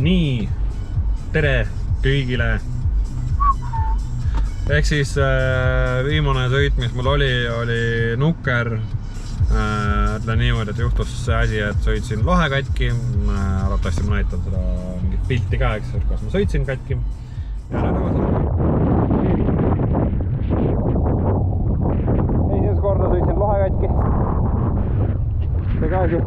Nii, tere kõigile. Ehk siis viimane sõit, mis mul oli nukker. Ütlen niimoodi, et juhtus see asi, et sõitsin lohe katki. Arvatavasti ma näitan seda mingit pilti ka, eks, kas ma sõitsin katki. Esimest korda sõitsin lohe katki. See ka asi.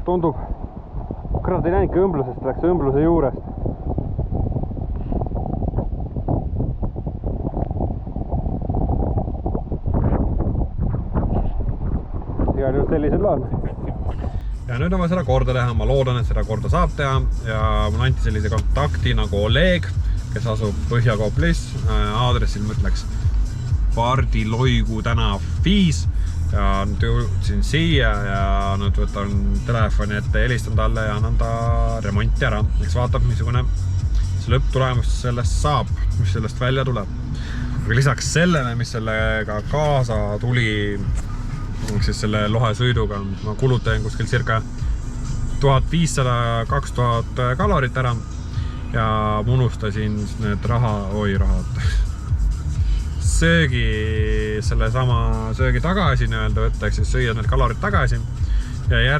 Tundub, kurat ei näinudki õmblusest, läks õmbluse juurest. Igal juhul sellised lood. Ja nüüd on vaja seda korda teha, ma loodan, et seda korda saab teha ja mul anti sellise kontakti nagu Oleg, kes asub Põhja-Koplis. Aadressil mõtleks Pardi Loigu tänav 5. Ja nüüd jõudsin siia ja nüüd võtan telefoni ette, helistan talle ja annan ta remonti ära. Eks vaatab, missugune see lõpptulemus sellest saab, mis sellest välja tuleb. Aga lisaks sellele, mis sellega kaasa tuli, siis selle lohe sõiduga, ma kulutan kuskil circa 1500-2000 kalorit ära ja unustasin need rahad. Söögi tagasi nii-öelda võtta, ehk siis süüa need kalorid tagasi ja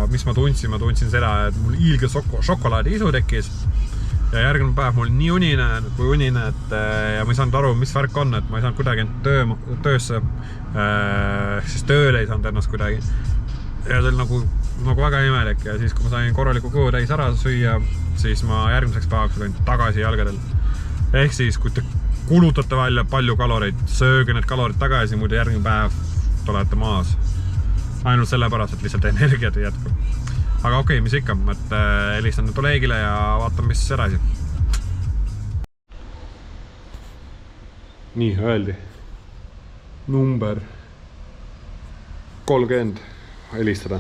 mis ma tundsin seda, et mul ilge šokolaadi isu tekkis ja järgmine päev mul nii unine, et ja ma ei saanud aru, mis värk on, et ma ei saanud kuidagi töösse, siis tööle ei saanud ennast kuidagi ja see oli nagu väga imelik ja siis, kui ma sain korraliku kõhu täis ära süüa, siis ma järgmiseks päevaks olin tagasi jalgadel. Ehk siis, kui te kulutate välja palju kaloreid, sööge need kalorid tagasi, muidu järgmine päev olete maas. Ainult sellepärast, et lihtsalt energiat ei jätku. Aga okei, mis ikka, et helistan nüüd Olegile ja vaatan, mis edasi. Nii, öeldi. Number 30 helistada.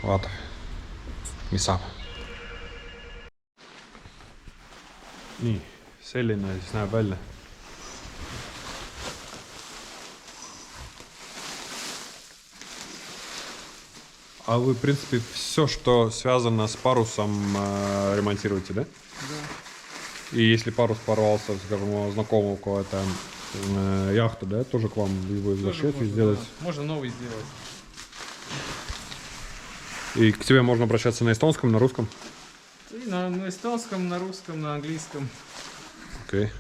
Vaata, mis saab. Nii. Selline siis näeb välja. А вы, в принципе, все, что связано с парусом, ремонтируете, да? Да. И если парус порвался, скажем, у знакомого у кого-то яхта, да, тоже к вам его возвращать и сделать? Да. Можно новый сделать. И к тебе можно обращаться на эстонском, на русском? И на эстонском, на русском, на английском. Окей.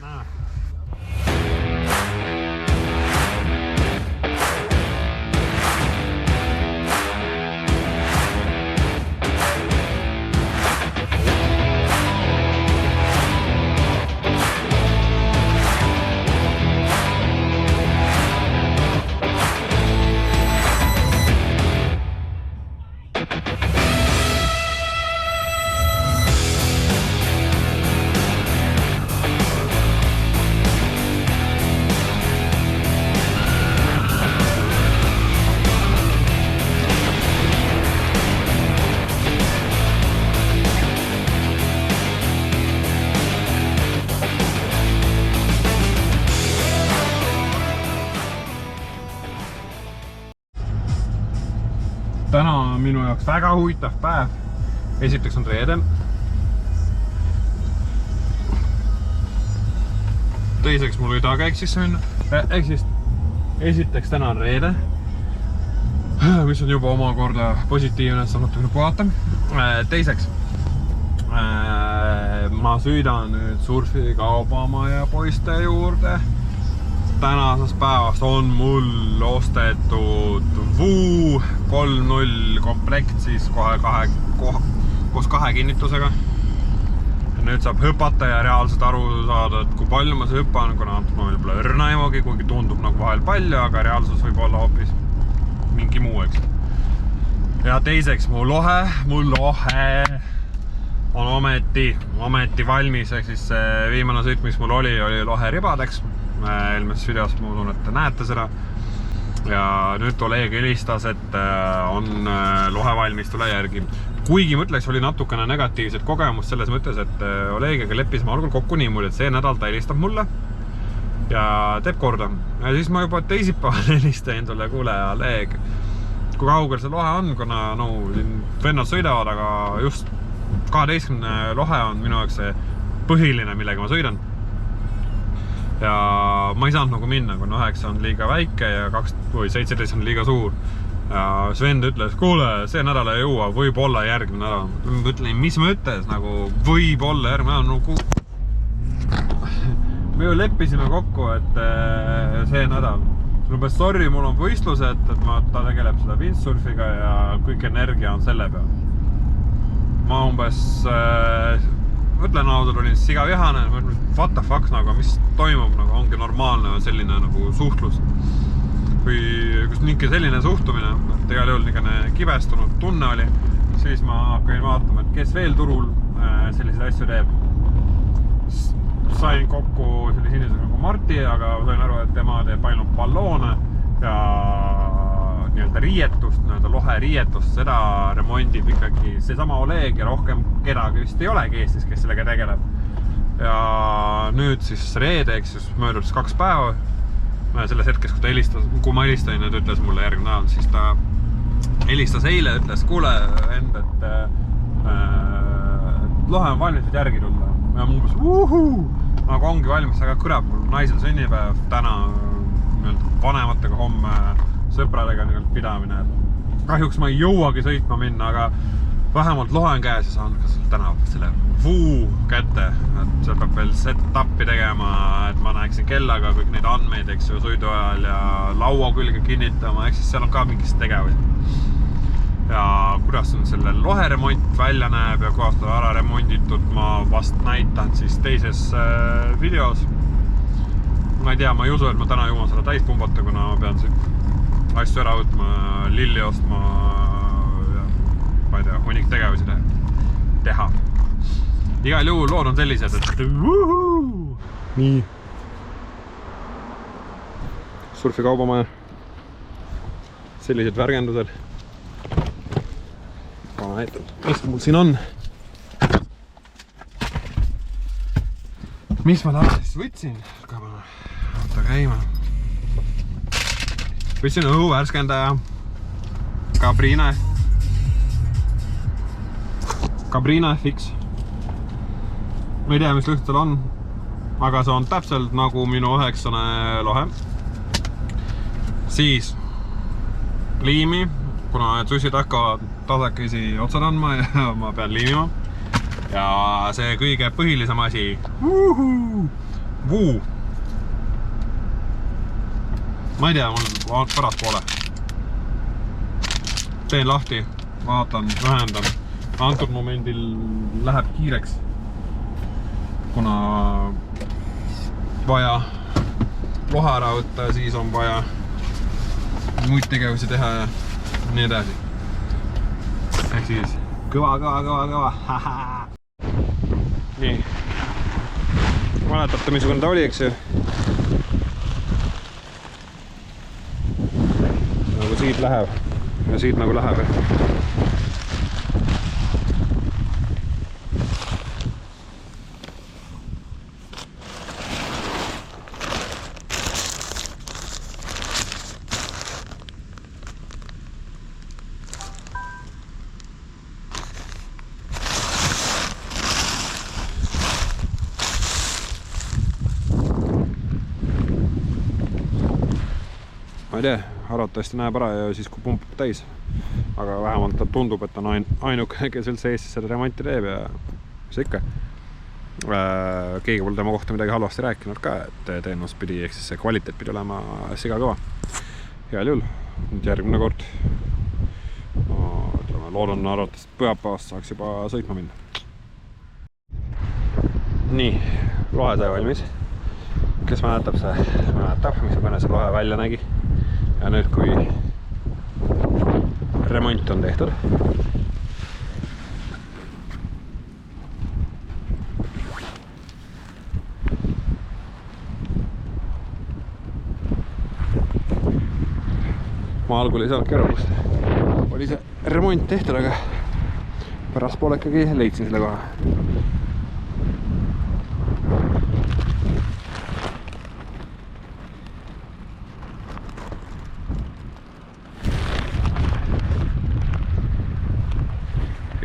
Täna on minu jaoks väga huvitav päev. Esiteks on reede. Teiseks mul idakäik siis on. Esiteks täna on reede, mis on juba omakorda positiivne, et saab natukene puhata. Teiseks, ma sõidan nüüd surfiga Obama poiste juurde. Tänasest päevast on mul ostetud Vuu 3.0 komplekt siis koos kahe kinnitusega. Nüüd saab hüpata ja reaalselt aru saada, et kui palju ma see hüppan, kuna ma võib-olla õrna emogi, kuigi tundub nagu vahel palju, aga reaalsus võib olla hoopis mingi muu, eks. Ja teiseks mu lohe on ometi valmis, ehk siis viimane sõit, mis mul oli lohe ribadeks. Eelmises videos ma usun, et te näete seda. ja nüüd Oleg helistas, et on lohe valmis, tule järgi. Kuigi mõtleks, oli natukene negatiivset kogemust selles mõttes, et Olegiga leppisime algul kokku niimoodi, et see nädal ta helistab mulle ja teeb korda. Ja siis ma juba teisipäeval helistasin talle, kuule Oleg, kui kaugel see lohe on, kuna no, vennad sõidavad, aga just 12 lohe on minu jaoks see põhiline, millega ma sõidan. Ja ma ei saanud nagu minna, kuna 9 on liiga väike ja 17 on liiga suur. Ja Sven ütles, kuule, see nädal ei jõua, võib olla järgmine nädal. Ma mõtlen, mis ma ütles, nagu võib olla järgmine nädal, nagu... Me ju leppisime kokku, et see nädal. Umbes, sorry, mul on võistlused, et ta tegeleb seda windsurfiga ja kõik energia on selle peal. Ma umbes... Mõtlen ausalt, olin siga vihane, what the fuck, nagu, mis toimub, nagu, ongi normaalne selline nagu suhtlus. Kui niisugune selline suhtumine, et igal juhul niisugune kibestunud tunne oli, siis ma hakkasin vaatama, et kes veel turul selliseid asju teeb. Sain kokku sellise inimesega nagu Marti, aga sain aru, et tema teeb ainult balloone ja nii-öelda riietust, nii-öelda lohe riietust, seda remondib ikkagi seesama Oleg ja rohkem kedagi vist ei olegi Eestis, kes sellega tegeleb. Ja nüüd siis reedeks, siis möödub 2 päeva, selles hetkes, kui ma helistasin, et ütles mulle järgmine nädal, siis ta helistas eile, ütles, kuule end, et lohe on valmis, et järgi tulla. Ja ma umbes, nagu ongi valmis, aga kurat, mul naisel sünnipäev täna vanematega homme sõpradega pidamine. Kahjuks ma ei jõuagi sõitma minna, aga vähemalt lohe on käes ja saan ka täna selle vuu kätte. Et seal peab veel set-upi tegema, et ma näeksin kellaga kõik neid andmeid, eks ju, sõidu ajal ja laua külge kinnitama, eks siis seal on ka mingist tegevusi. Ja kuidas on selle lohe remont välja näeb ja kohast on ära remonditud, ma vast näitan siis teises videos. Ma ei tea, ma ei usu, et ma täna jõuan selle täis pumbata, kuna ma pean siit asju ära võtma, lilli ostma ja ma ei tea, hunnik tegevusi teha. Igal juhul lood on sellised, et nii. Surfi kaubamaja. Sellised värgendused. Ma näitan, mis mul siin on. Mis ma taas siis võtsin? Oota käima. Võtsin õhuvärskändaja. Cabrina FX. Ma ei tea, mis lõht tal on, aga see on täpselt nagu minu 9. lohe. Siis liimi, kuna need sussid hakkavad tasakesi otsad andma ja ma pean liimima. Ja see kõige põhilisem asi, vuu. Ma ei tea, mul pärast poole. Teen lahti, vaatan, vähendan. Antud momendil läheb kiireks, kuna vaja lohe ära võtta ja siis on vaja muid tegevusi teha ja nii edasi. Ehk siis kõva. Nii. Mäletate, missugune ta oli, eks ju? Nagu siit läheb ja siit nagu läheb. Ma ei tea, arvatavasti näeb ära ja siis kui pumpab täis. Aga vähemalt ta tundub, et on ainuke, kes üldse Eestis seda remonti teeb ja mis ikka. Keegi pole tema kohta midagi halvasti rääkinud ka, et teenust pidi, ehk siis see kvaliteet pidi olema siga kõva. Igal juhul, nüüd järgmine kord. Ma loodan arvates pühapäevast saaks juba sõitma minna. Nii, lohe sai valmis. Kes mäletab, missugune see lohe välja nägi. Ja nüüd, kui remont on tehtud, ma algul ei saanud aru, kus oli see remont tehtud, aga pärast poole ikkagi leidsin selle koha.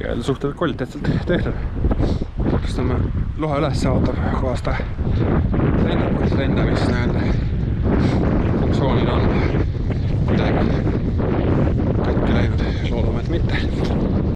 Ja suhteliselt kvaliteetselt tehtud. Kas tõmme lohe üles ootab kohast lendamist.